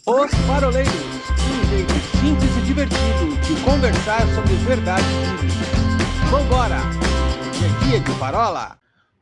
Os Paroleiros, um jeito simples e divertido de conversar sobre verdades bíblicas. Vambora! Dia a dia de Parola!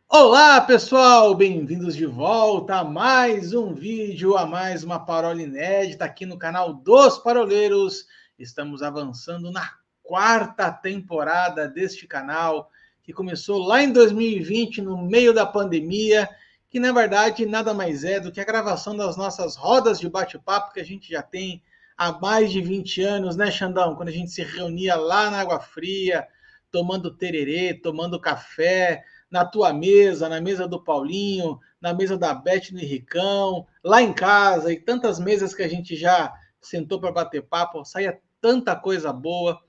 Olá, pessoal! Bem-vindos de volta a mais um vídeo, a mais uma Parola inédita aqui no canal dos Paroleiros. Estamos avançando na quarta temporada deste canal, que começou lá em 2020, no meio da pandemia, que na verdade nada mais é do que a gravação das nossas rodas de bate-papo que a gente já tem há mais de 20 anos, né, Xandão? Quando a gente se reunia lá na Água Fria, tomando tererê, tomando café, na tua mesa, na mesa do Paulinho, na mesa da Beth no Ricão, lá em casa, e tantas mesas que a gente já sentou para bater papo, saía tanta coisa boa.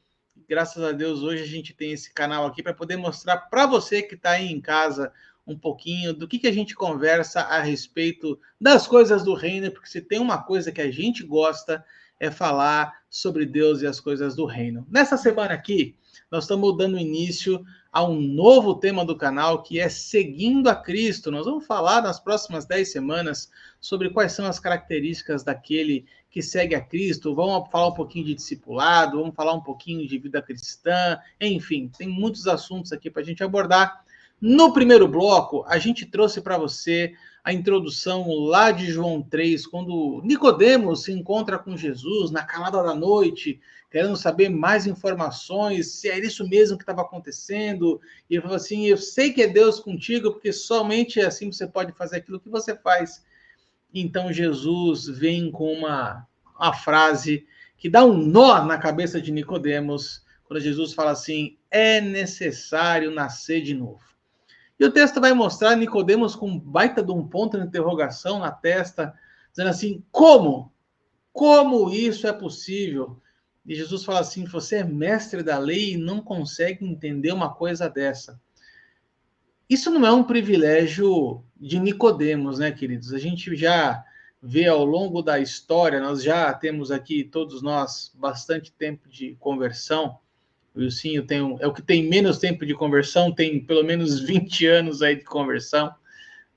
Graças a Deus, hoje a gente tem esse canal aqui para poder mostrar para você que está aí em casa um pouquinho do que a gente conversa a respeito das coisas do reino, porque se tem uma coisa que a gente gosta é falar sobre Deus e as coisas do reino. Nessa semana aqui, nós estamos dando início a um novo tema do canal, que é Seguindo a Cristo. Nós vamos falar nas próximas 10 semanas sobre quais são as características daquele que segue a Cristo. Vamos falar um pouquinho de discipulado, vamos falar um pouquinho de vida cristã, enfim, tem muitos assuntos aqui para a gente abordar. No primeiro bloco, a gente trouxe para você a introdução lá de João 3, quando Nicodemos se encontra com Jesus na calada da noite, querendo saber mais informações, se era isso mesmo que estava acontecendo. E ele falou assim: eu sei que é Deus contigo, porque somente assim você pode fazer aquilo que você faz. Então Jesus vem com uma frase que dá um nó na cabeça de Nicodemos, quando Jesus fala assim: é necessário nascer de novo. E o texto vai mostrar Nicodemos com um baita de um ponto de interrogação na testa, dizendo assim: como? Como isso é possível? E Jesus fala assim: você é mestre da lei e não consegue entender uma coisa dessa. Isso não é um privilégio de Nicodemos, né, queridos? A gente já vê ao longo da história, nós já temos aqui, todos nós, bastante tempo de conversão. O Wilsinho é o que tem menos tempo de conversão, tem pelo menos 20 anos aí de conversão,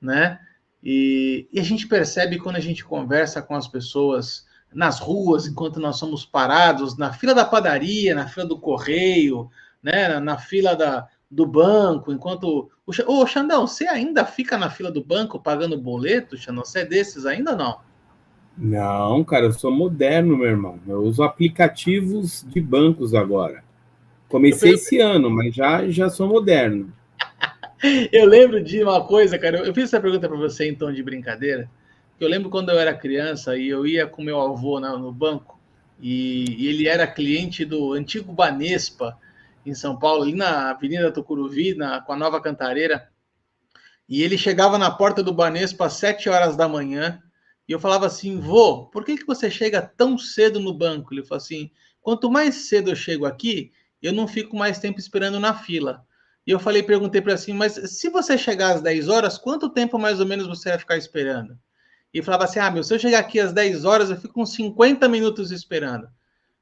né? E a gente percebe quando a gente conversa com as pessoas nas ruas, enquanto nós somos parados, na fila da padaria, na fila do correio, né? Na fila do banco, enquanto... Ô, Xandão, você ainda fica na fila do banco pagando boleto, Xandão? Você é desses ainda ou não? Não, cara, eu sou moderno, meu irmão. Eu uso aplicativos de bancos agora. Eu, Comecei esse ano, mas já sou moderno. eu lembro de uma coisa, cara. Eu fiz essa pergunta para você em tom de brincadeira. Eu lembro quando eu era criança e eu ia com meu avô no banco e ele era cliente do antigo Banespa em São Paulo, ali na Avenida Tucuruvi, com a Nova Cantareira. E ele chegava na porta do Banespa às 7 horas da manhã e eu falava assim: vô, por que você chega tão cedo no banco? Ele falou assim: quanto mais cedo eu chego aqui, eu não fico mais tempo esperando na fila. E eu perguntei para ele assim: mas se você chegar às 10 horas, quanto tempo mais ou menos você vai ficar esperando? E falava assim: se eu chegar aqui às 10 horas, eu fico uns 50 minutos esperando.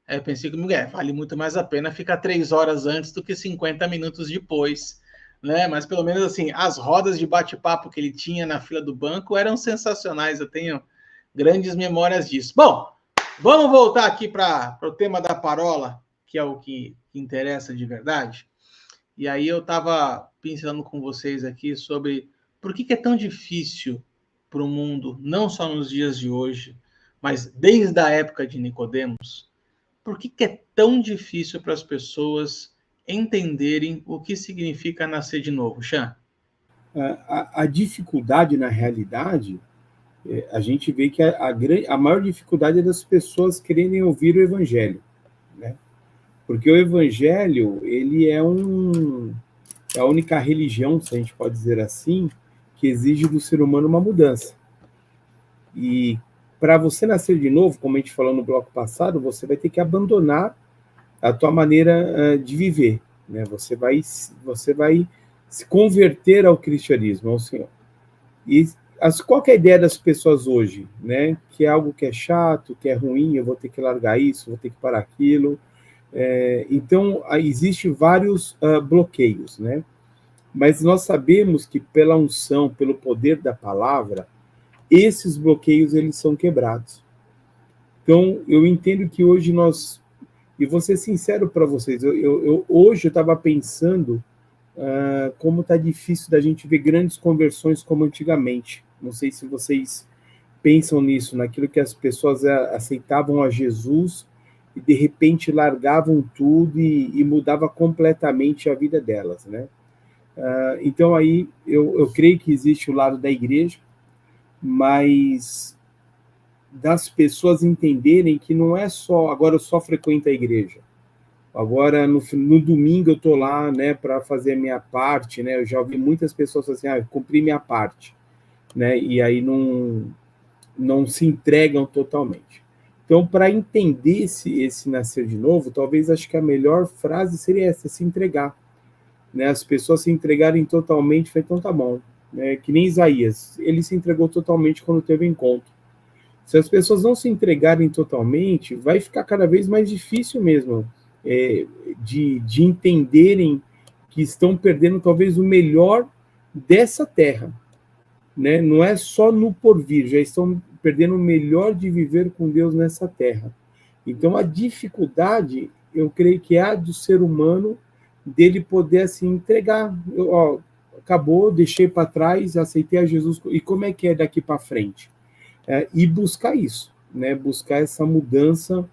Aí eu pensei comigo: vale muito mais a pena ficar 3 horas antes do que 50 minutos depois, né? Mas pelo menos assim, as rodas de bate-papo que ele tinha na fila do banco eram sensacionais. Eu tenho grandes memórias disso. Bom, vamos voltar aqui para o tema da parola, que é o que interessa de verdade. E aí eu estava pensando com vocês aqui sobre por que é tão difícil para o mundo, não só nos dias de hoje, mas desde a época de Nicodemos, por que é tão difícil para as pessoas entenderem o que significa nascer de novo, Chan? A dificuldade, na realidade, a gente vê que a maior dificuldade é das pessoas quererem ouvir o Evangelho, né? Porque o Evangelho, ele é a única religião, se a gente pode dizer assim, que exige do ser humano uma mudança. E para você nascer de novo, como a gente falou no bloco passado, você vai ter que abandonar a tua maneira de viver, né? Você vai se converter ao cristianismo, ao Senhor. E qual que é a ideia das pessoas hoje, né? Que é algo que é chato, que é ruim, eu vou ter que largar isso, vou ter que parar aquilo. Então, existem vários bloqueios, né? Mas nós sabemos que pela unção, pelo poder da palavra, esses bloqueios eles são quebrados. Então, eu entendo que hoje nós... E vou ser sincero para vocês, hoje eu estava pensando como está difícil da gente ver grandes conversões como antigamente. Não sei se vocês pensam nisso, naquilo que as pessoas aceitavam a Jesus e de repente largavam tudo e mudava completamente a vida delas, né? Então aí eu creio que existe o lado da igreja, mas das pessoas entenderem que não é só, agora eu só frequento a igreja, agora no domingo eu estou lá, né, para fazer a minha parte, né? Eu já ouvi muitas pessoas assim, eu cumpri minha parte, né? E aí não se entregam totalmente. Então, para entender esse nascer de novo, talvez acho que a melhor frase seria essa, se entregar, né? As pessoas se entregarem totalmente, então tá bom, né? Que nem Isaías, ele se entregou totalmente quando teve encontro. Se as pessoas não se entregarem totalmente, vai ficar cada vez mais difícil mesmo de entenderem que estão perdendo talvez o melhor dessa terra, né? Não é só no porvir, já estão perdendo o melhor de viver com Deus nessa terra. Então, a dificuldade, eu creio que é a do ser humano, dele poder assim entregar. Acabou, deixei para trás, aceitei a Jesus, e como é que é daqui para frente? E buscar isso, né? Buscar essa mudança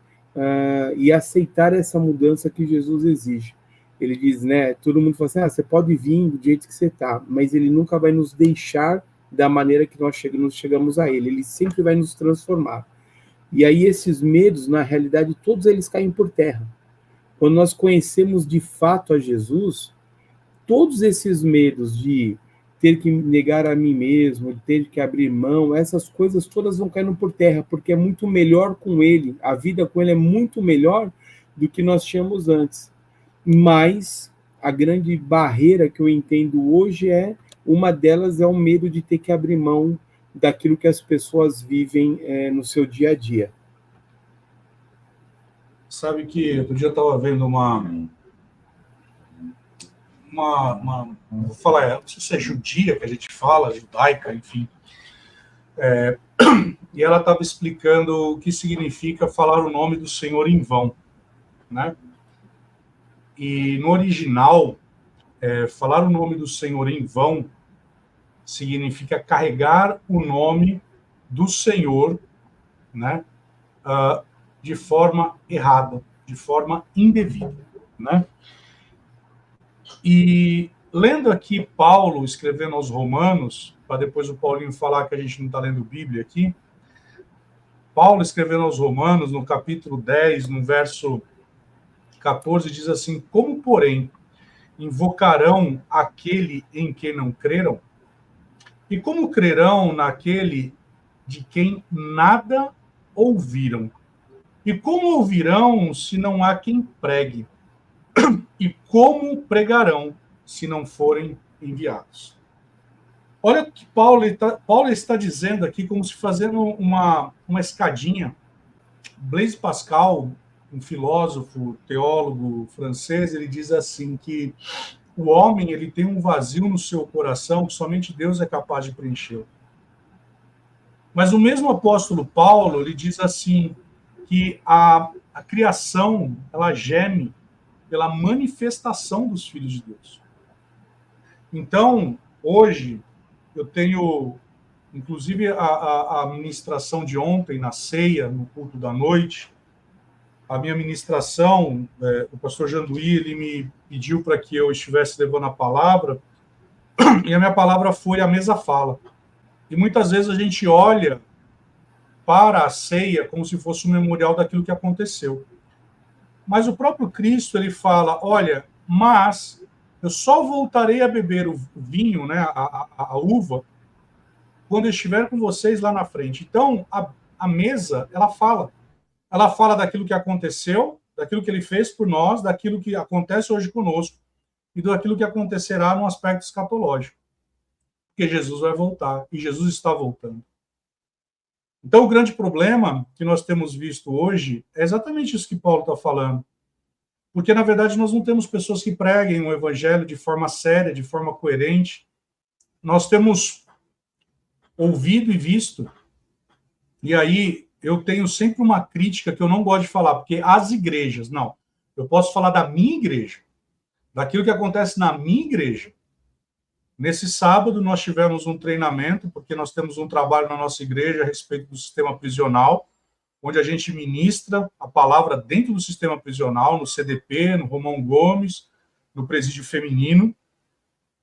e aceitar essa mudança que Jesus exige. Ele diz, né? Todo mundo fala assim, você pode vir do jeito que você está, mas ele nunca vai nos deixar da maneira que nós chegamos a ele sempre vai nos transformar. E aí esses medos, na realidade, todos eles caem por terra. Quando nós conhecemos de fato a Jesus, todos esses medos de ter que negar a mim mesmo, de ter que abrir mão, essas coisas todas vão caindo por terra, porque é muito melhor com ele, a vida com ele é muito melhor do que nós tínhamos antes. Mas a grande barreira que eu entendo hoje uma delas é o medo de ter que abrir mão daquilo que as pessoas vivem no seu dia a dia. Sabe que outro dia eu estava vendo vou falar, não sei se é judia que a gente fala, judaica, enfim. E ela estava explicando o que significa falar o nome do Senhor em vão, né? E no original, falar o nome do Senhor em vão significa carregar o nome do Senhor, né, de forma errada, de forma indevida, né? E lendo aqui Paulo escrevendo aos Romanos, para depois o Paulinho falar que a gente não está lendo Bíblia aqui, Paulo escrevendo aos Romanos, no capítulo 10, no verso 14, diz assim, como, porém, invocarão aquele em quem não creram? E como crerão naquele de quem nada ouviram? E como ouvirão se não há quem pregue? E como pregarão se não forem enviados? Olha o que Paulo está dizendo aqui, como se fazendo uma escadinha. Blaise Pascal, um filósofo, teólogo francês, ele diz assim que o homem ele tem um vazio no seu coração que somente Deus é capaz de preencher. Mas o mesmo apóstolo Paulo, ele diz assim que a criação, ela geme pela manifestação dos filhos de Deus. Então, hoje, eu tenho, inclusive, a ministração de ontem, na ceia, no culto da noite, a minha ministração, o pastor Janduí, ele me pediu para que eu estivesse levando a palavra, e a minha palavra foi a mesa fala. E muitas vezes a gente olha para a ceia como se fosse um memorial daquilo que aconteceu. Mas o próprio Cristo, ele fala, olha, mas eu só voltarei a beber o vinho, né, a uva, quando eu estiver com vocês lá na frente. Então, a mesa, ela fala. Ela fala daquilo que aconteceu, daquilo que ele fez por nós, daquilo que acontece hoje conosco e daquilo que acontecerá no aspecto escatológico. Porque Jesus vai voltar, e Jesus está voltando. Então, o grande problema que nós temos visto hoje é exatamente isso que Paulo está falando. Porque, na verdade, nós não temos pessoas que preguem o evangelho de forma séria, de forma coerente. Nós temos ouvido e visto. E aí, eu tenho sempre uma crítica que eu não gosto de falar, porque as igrejas, não. Eu posso falar da minha igreja, daquilo que acontece na minha igreja. Nesse sábado, nós tivemos um treinamento, porque nós temos um trabalho na nossa igreja a respeito do sistema prisional, onde a gente ministra a palavra dentro do sistema prisional, no CDP, no Romão Gomes, no presídio feminino,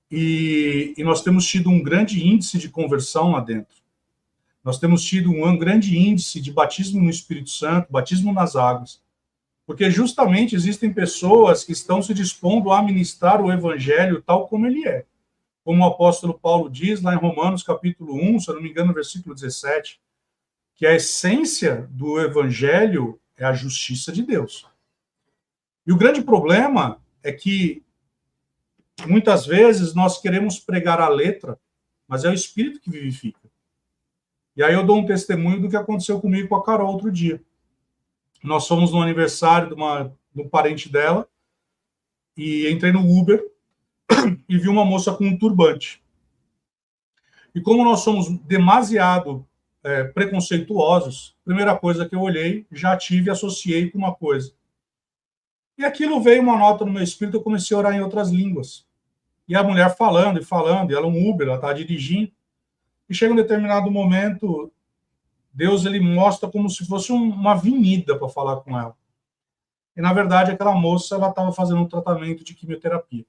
e nós temos tido um grande índice de conversão lá dentro. Nós temos tido um grande índice de batismo no Espírito Santo, batismo nas águas, porque justamente existem pessoas que estão se dispondo a ministrar o evangelho tal como ele é. Como o apóstolo Paulo diz lá em Romanos capítulo 1, se eu não me engano, no versículo 17, que a essência do evangelho é a justiça de Deus. E o grande problema é que muitas vezes nós queremos pregar a letra, mas é o Espírito que vivifica. E aí eu dou um testemunho do que aconteceu comigo com a Carol outro dia. Nós fomos no aniversário de um parente dela e entrei no Uber e vi uma moça com um turbante. E como nós somos demasiado preconceituosos, primeira coisa que eu olhei, já tive e associei com uma coisa. E aquilo veio uma nota no meu espírito, eu comecei a orar em outras línguas. E a mulher falando, e ela é um Uber, ela estava dirigindo. E chega um determinado momento, Deus ele mostra como se fosse uma avenida para falar com ela. E, na verdade, aquela moça ela estava fazendo um tratamento de quimioterapia.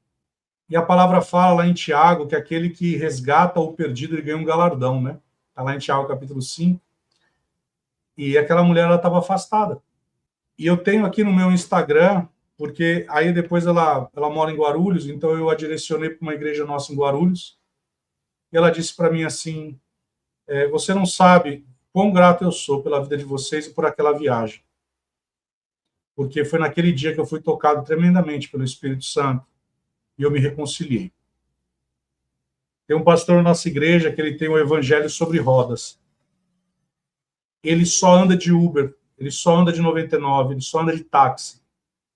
E a palavra fala lá em Tiago que aquele que resgata o perdido, ele ganha um galardão, né? Está lá em Tiago, capítulo 5. E aquela mulher, ela estava afastada. E eu tenho aqui no meu Instagram, porque aí depois ela mora em Guarulhos, então eu a direcionei para uma igreja nossa em Guarulhos. E ela disse para mim assim, você não sabe quão grato eu sou pela vida de vocês e por aquela viagem. Porque foi naquele dia que eu fui tocado tremendamente pelo Espírito Santo e eu me reconciliei. Tem um pastor na nossa igreja que ele tem um evangelho sobre rodas. Ele só anda de Uber, ele só anda de 99, ele só anda de táxi.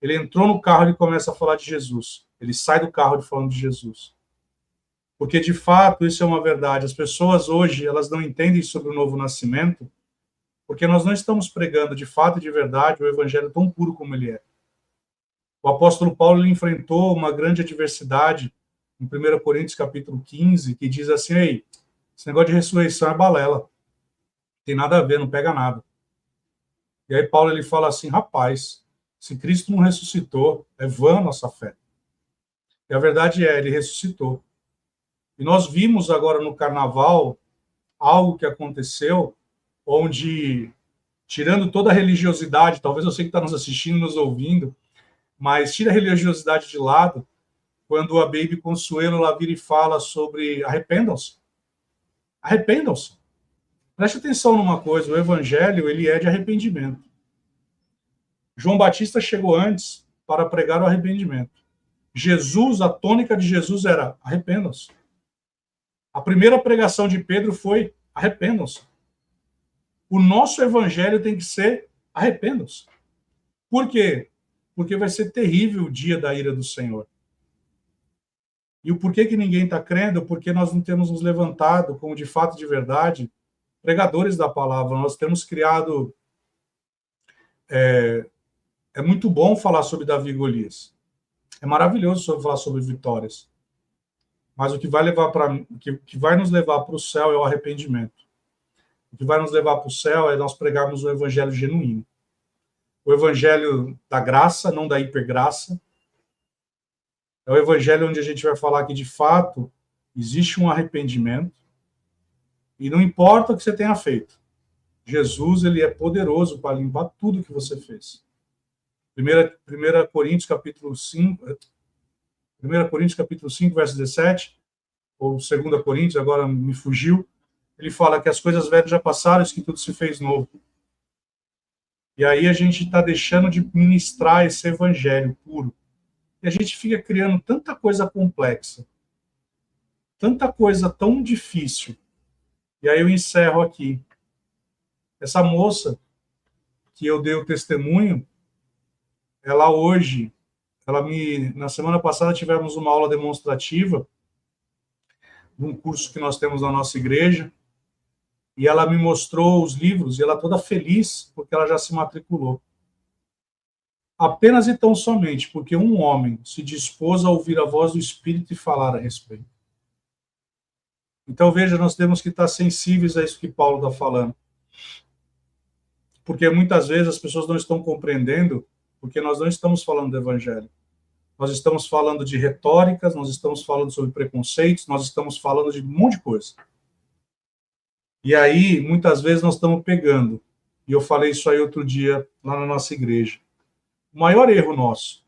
Ele entrou no carro e começa a falar de Jesus. Ele sai do carro falando de Jesus. Porque, de fato, isso é uma verdade. As pessoas hoje, elas não entendem sobre o novo nascimento, porque nós não estamos pregando, de fato e de verdade, o evangelho tão puro como ele é. O apóstolo Paulo ele enfrentou uma grande adversidade em 1 Coríntios capítulo 15, que diz assim, ei, esse negócio de ressurreição é balela. Tem nada a ver, não pega nada. E aí Paulo ele fala assim, rapaz, se Cristo não ressuscitou, é vã a nossa fé. E a verdade é, ele ressuscitou. E nós vimos agora no carnaval algo que aconteceu, onde, tirando toda a religiosidade, talvez você que está nos assistindo, nos ouvindo, mas tira a religiosidade de lado, quando a Baby Consuelo lá vira e fala sobre arrependam-se. Arrependam-se. Preste atenção numa coisa, o evangelho ele é de arrependimento. João Batista chegou antes para pregar o arrependimento. Jesus, a tônica de Jesus era arrependam-se. A primeira pregação de Pedro foi arrependam-se. O nosso evangelho tem que ser arrependam-se. Por quê? Porque vai ser terrível o dia da ira do Senhor. E o porquê que ninguém está crendo? Porque nós não temos nos levantado como de fato, de verdade, pregadores da palavra. Nós temos criado... É muito bom falar sobre Davi e Golias. É maravilhoso falar sobre vitórias. Mas o que vai nos levar para o céu é o arrependimento. O que vai nos levar para o céu é nós pregarmos o evangelho genuíno. O evangelho da graça, não da hipergraça. É o evangelho onde a gente vai falar que, de fato, existe um arrependimento e não importa o que você tenha feito. Jesus, ele é poderoso para limpar tudo que você fez. 1 Coríntios capítulo 5, verso 17, ou 2 Coríntios, agora me fugiu, ele fala que as coisas velhas já passaram, que tudo se fez novo. E aí a gente está deixando de ministrar esse evangelho puro. E a gente fica criando tanta coisa complexa, tanta coisa tão difícil. E aí eu encerro aqui. Essa moça que eu dei o testemunho, ela hoje, na semana passada tivemos uma aula demonstrativa de um curso que nós temos na nossa igreja, e ela me mostrou os livros, e ela toda feliz, porque ela já se matriculou. Apenas e tão somente porque um homem se dispôs a ouvir a voz do Espírito e falar a respeito. Então, veja, nós temos que estar sensíveis a isso que Paulo está falando. Porque muitas vezes as pessoas não estão compreendendo, porque nós não estamos falando do Evangelho. Nós estamos falando de retóricas, nós estamos falando sobre preconceitos, nós estamos falando de um monte de coisa. E aí, muitas vezes, nós estamos pegando, e eu falei isso aí outro dia, lá na nossa igreja. O maior erro nosso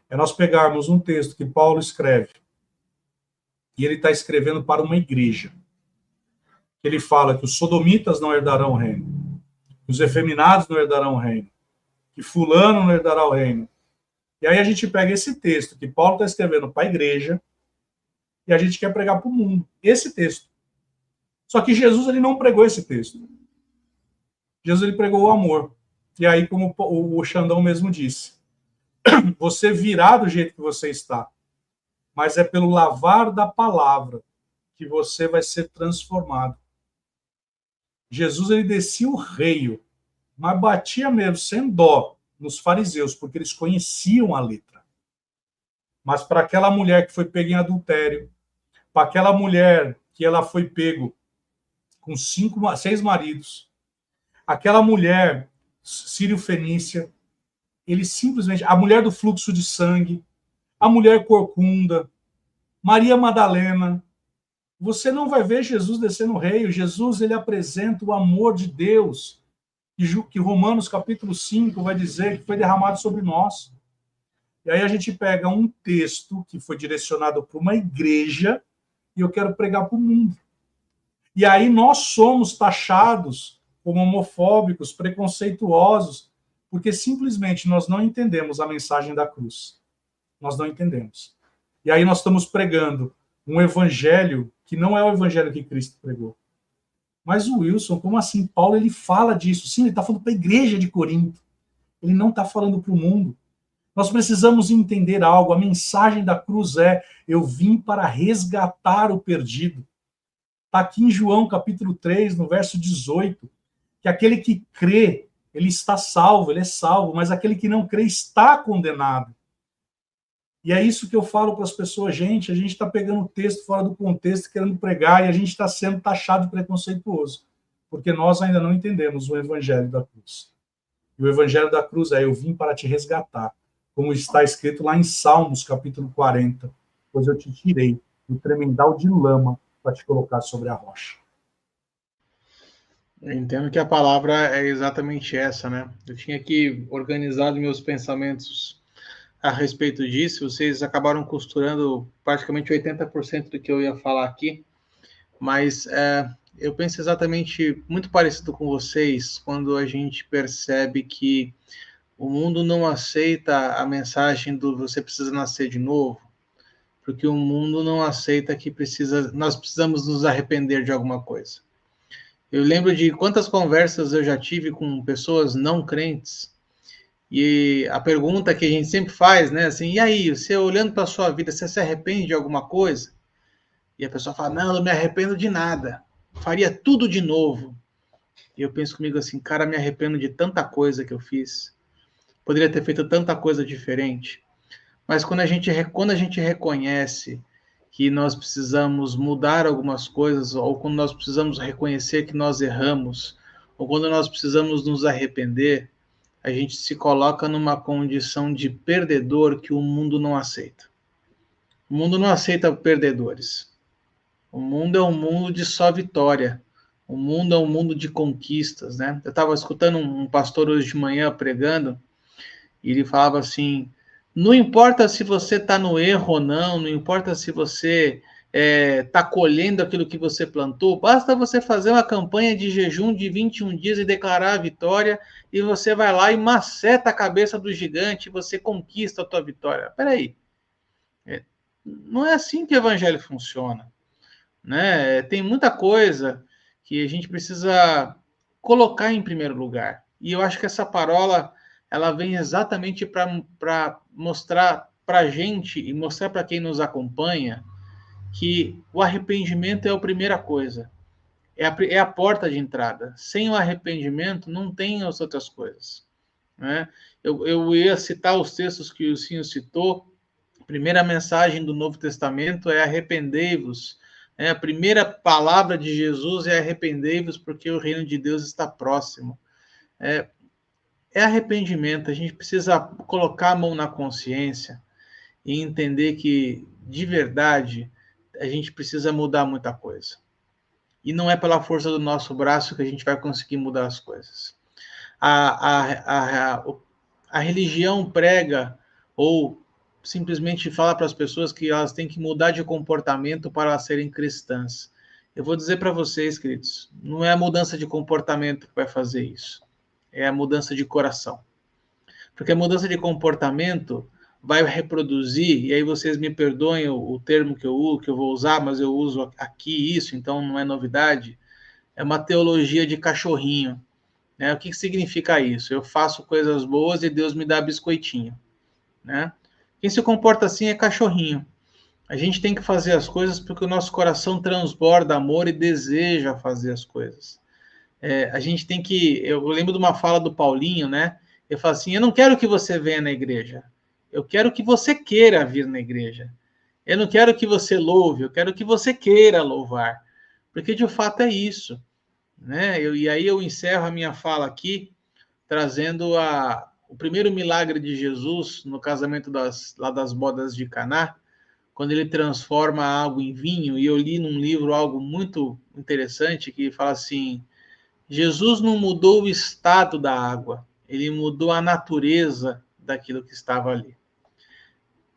é nós pegarmos um texto que Paulo escreve, e ele está escrevendo para uma igreja. Ele fala que os sodomitas não herdarão o reino, que os efeminados não herdarão o reino, que fulano não herdará o reino. E aí a gente pega esse texto que Paulo está escrevendo para a igreja, e a gente quer pregar para o mundo. Esse texto. Só que Jesus, ele não pregou esse texto. Jesus, ele pregou o amor. E aí, como o Xandão mesmo disse, você virá do jeito que você está, mas é pelo lavar da palavra que você vai ser transformado. Jesus, ele descia o reio, mas batia mesmo, sem dó, nos fariseus, porque eles conheciam a letra. Mas para aquela mulher que foi pega em adultério, para aquela mulher que ela foi pego com 6 maridos, aquela mulher sírio-fenícia, ele simplesmente, a mulher do fluxo de sangue, a mulher corcunda, Maria Madalena, você não vai ver Jesus descendo o reio. Jesus, ele apresenta o amor de Deus, que Romanos capítulo 5 vai dizer que foi derramado sobre nós. E aí a gente pega um texto que foi direcionado para uma igreja e eu quero pregar para o mundo. E aí nós somos taxados como homofóbicos, preconceituosos, porque simplesmente nós não entendemos a mensagem da cruz. Nós não entendemos. E aí nós estamos pregando um evangelho que não é o evangelho que Cristo pregou. Mas o Wilson, como assim? Paulo, ele fala disso. Sim, ele está falando para a igreja de Corinto. Ele não está falando para o mundo. Nós precisamos entender algo. A mensagem da cruz é: eu vim para resgatar o perdido. Está aqui em João, capítulo 3, no verso 18, que aquele que crê, ele está salvo, ele é salvo, mas aquele que não crê está condenado. E é isso que eu falo para as pessoas, gente, a gente está pegando o texto fora do contexto, querendo pregar, e a gente está sendo taxado de preconceituoso, porque nós ainda não entendemos o evangelho da cruz. E o evangelho da cruz é: eu vim para te resgatar, como está escrito lá em Salmos, capítulo 40, pois eu te tirei do tremendal de lama para te colocar sobre a rocha. Eu entendo que a palavra é exatamente essa, né? Eu tinha aqui organizado meus pensamentos a respeito disso, vocês acabaram costurando praticamente 80% do que eu ia falar aqui, mas eu penso exatamente muito parecido com vocês quando a gente percebe que o mundo não aceita a mensagem do você precisa nascer de novo, porque o mundo não aceita que nós precisamos nos arrepender de alguma coisa. Eu lembro de quantas conversas eu já tive com pessoas não crentes, e a pergunta que a gente sempre faz, né, assim, e aí, você olhando para a sua vida, você se arrepende de alguma coisa? E a pessoa fala: não, eu não me arrependo de nada, faria tudo de novo. E eu penso comigo assim: cara, me arrependo de tanta coisa que eu fiz, poderia ter feito tanta coisa diferente. Mas quando a gente reconhece que nós precisamos mudar algumas coisas, ou quando nós precisamos reconhecer que nós erramos, ou quando nós precisamos nos arrepender, a gente se coloca numa condição de perdedor que o mundo não aceita. O mundo não aceita perdedores. O mundo é um mundo de só vitória. O mundo é um mundo de conquistas, né? Eu estava escutando um pastor hoje de manhã pregando, e ele falava assim: não importa se você está no erro ou não importa se você está colhendo aquilo que você plantou, basta você fazer uma campanha de jejum de 21 dias e declarar a vitória, e você vai lá e maceta a cabeça do gigante, e você conquista a tua vitória. Peraí, não é assim que o evangelho funciona, né? Tem muita coisa que a gente precisa colocar em primeiro lugar, e eu acho que essa parola, ela vem exatamente para mostrar para a gente e mostrar para quem nos acompanha que o arrependimento é a primeira coisa. é a porta de entrada. Sem o arrependimento, não tem as outras coisas, né? Eu ia citar os textos que o senhor citou. A primeira mensagem do Novo Testamento é arrependei-vos. A primeira palavra de Jesus é arrependei-vos, porque o reino de Deus está próximo. É arrependimento. A gente precisa colocar a mão na consciência e entender que, de verdade, a gente precisa mudar muita coisa. E não é pela força do nosso braço que a gente vai conseguir mudar as coisas. A religião prega ou simplesmente fala para as pessoas que elas têm que mudar de comportamento para elas serem cristãs. Eu vou dizer para vocês, queridos, não é a mudança de comportamento que vai fazer isso. É a mudança de coração. Porque a mudança de comportamento vai reproduzir, e aí vocês me perdoem o termo que eu vou usar, mas eu uso aqui isso, então não é novidade, é uma teologia de cachorrinho. Né? O que significa isso? Eu faço coisas boas e Deus me dá biscoitinho. Né? Quem se comporta assim é cachorrinho. A gente tem que fazer as coisas porque o nosso coração transborda amor e deseja fazer as coisas. A gente tem que... Eu lembro de uma fala do Paulinho, né? Ele fala assim, eu não quero que você venha na igreja. Eu quero que você queira vir na igreja. Eu não quero que você louve, eu quero que você queira louvar. Porque, de fato, é isso. Né? E aí eu encerro a minha fala aqui, trazendo o primeiro milagre de Jesus no casamento lá das bodas de Caná, quando ele transforma a água em vinho. E eu li num livro algo muito interessante, que fala assim, Jesus não mudou o estado da água, ele mudou a natureza daquilo que estava ali.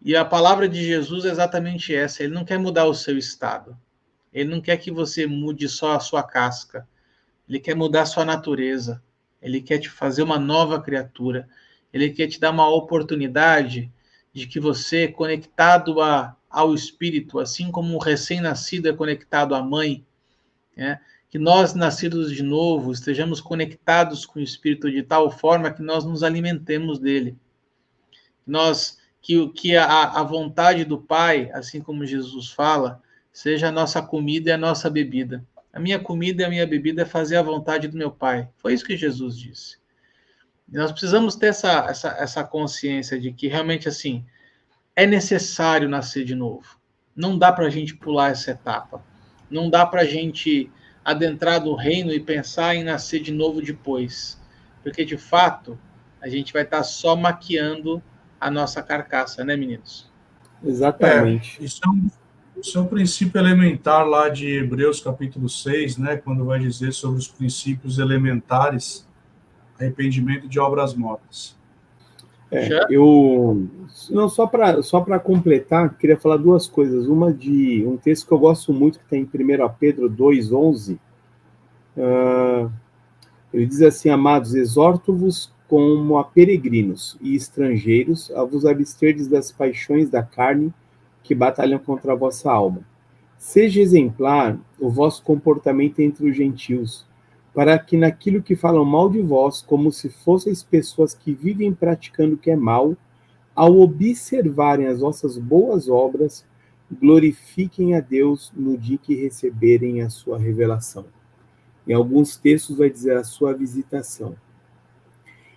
E a palavra de Jesus é exatamente essa. Ele não quer mudar o seu estado. Ele não quer que você mude só a sua casca. Ele quer mudar a sua natureza. Ele quer te fazer uma nova criatura. Ele quer te dar uma oportunidade de que você, conectado ao Espírito, assim como um recém-nascido é conectado à mãe, né? Que nós, nascidos de novo, estejamos conectados com o Espírito de tal forma que nós nos alimentemos dele. Que a vontade do Pai, assim como Jesus fala, seja a nossa comida e a nossa bebida. A minha comida e a minha bebida é fazer a vontade do meu Pai. Foi isso que Jesus disse. E nós precisamos ter essa consciência de que realmente assim é necessário nascer de novo. Não dá para a gente pular essa etapa. Não dá para a gente adentrar no reino e pensar em nascer de novo depois. Porque, de fato, a gente vai estar só maquiando a nossa carcaça, né, meninos? Exatamente. Isso é um princípio elementar lá de Hebreus capítulo 6, né, quando vai dizer sobre os princípios elementares, arrependimento de obras mortas. Só para completar, queria falar duas coisas. Uma de um texto que eu gosto muito, que está em 1 Pedro 2,11. Ele diz assim, amados, exorto-vos como a peregrinos e estrangeiros a vos absterdes das paixões da carne que batalham contra a vossa alma. Seja exemplar o vosso comportamento entre os gentios, para que naquilo que falam mal de vós, como se fosseis pessoas que vivem praticando o que é mal, ao observarem as vossas boas obras, glorifiquem a Deus no dia que receberem a sua revelação. Em alguns textos vai dizer a sua visitação.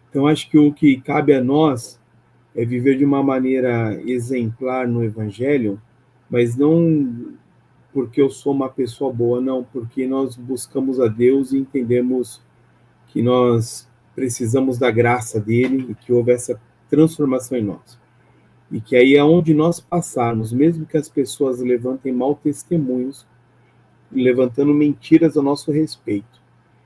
Então, acho que o que cabe a nós é viver de uma maneira exemplar no Evangelho, mas não porque eu sou uma pessoa boa, não, porque nós buscamos a Deus e entendemos que nós precisamos da graça dele e que houve essa transformação em nós. E que aí, aonde nós passarmos, mesmo que as pessoas levantem mau testemunhos, levantando mentiras a nosso respeito,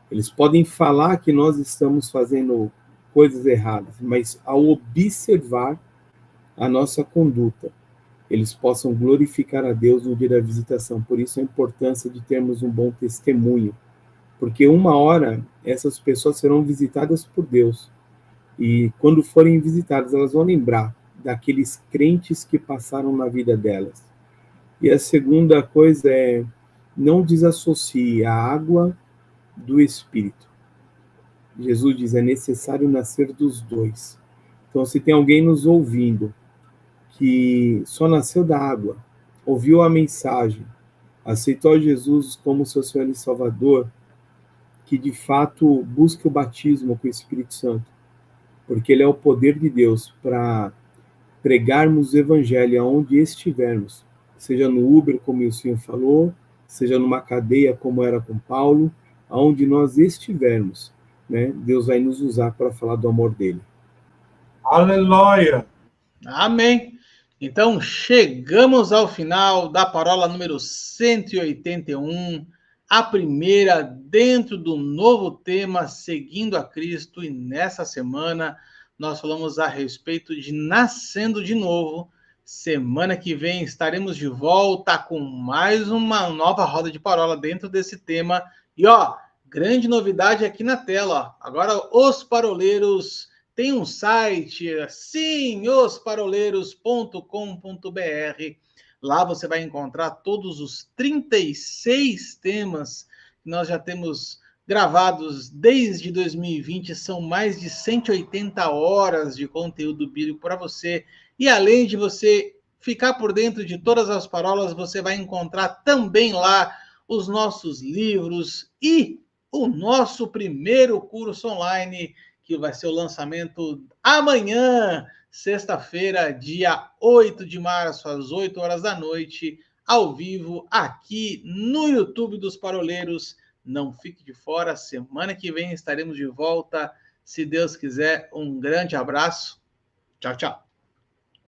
eles podem falar que nós estamos fazendo coisas erradas, mas ao observar a nossa conduta, eles possam glorificar a Deus no dia da visitação. Por isso a importância de termos um bom testemunho, porque uma hora essas pessoas serão visitadas por Deus, e quando forem visitadas, elas vão lembrar daqueles crentes que passaram na vida delas. E a segunda coisa é, não desassocie a água do Espírito. Jesus diz, é necessário nascer dos dois. Então, se tem alguém nos ouvindo que só nasceu da água, ouviu a mensagem, aceitou Jesus como seu Senhor e Salvador, que de fato busque o batismo com o Espírito Santo, porque ele é o poder de Deus para pregarmos o Evangelho aonde estivermos, seja no Uber, como o senhor falou, seja numa cadeia, como era com Paulo, aonde nós estivermos, né? Deus vai nos usar para falar do amor dele. Aleluia! Amém. Então, chegamos ao final da parola número 181, a primeira dentro do novo tema Seguindo a Cristo, e nessa semana nós falamos a respeito de nascendo de novo. Semana que vem estaremos de volta com mais uma nova roda de parola dentro desse tema. E ó, grande novidade aqui na tela, ó. Agora os paroleiros tem um site, sim, osparoleiros.com.br. Lá você vai encontrar todos os 36 temas que nós já temos gravados desde 2020. São mais de 180 horas de conteúdo bíblico para você. E além de você ficar por dentro de todas as parolas, você vai encontrar também lá os nossos livros e o nosso primeiro curso online, que vai ser o lançamento amanhã, sexta-feira, dia 8 de março, às 8 horas da noite, ao vivo, aqui no YouTube dos Paroleiros. Não fique de fora, semana que vem estaremos de volta, se Deus quiser. Um grande abraço. Tchau, tchau.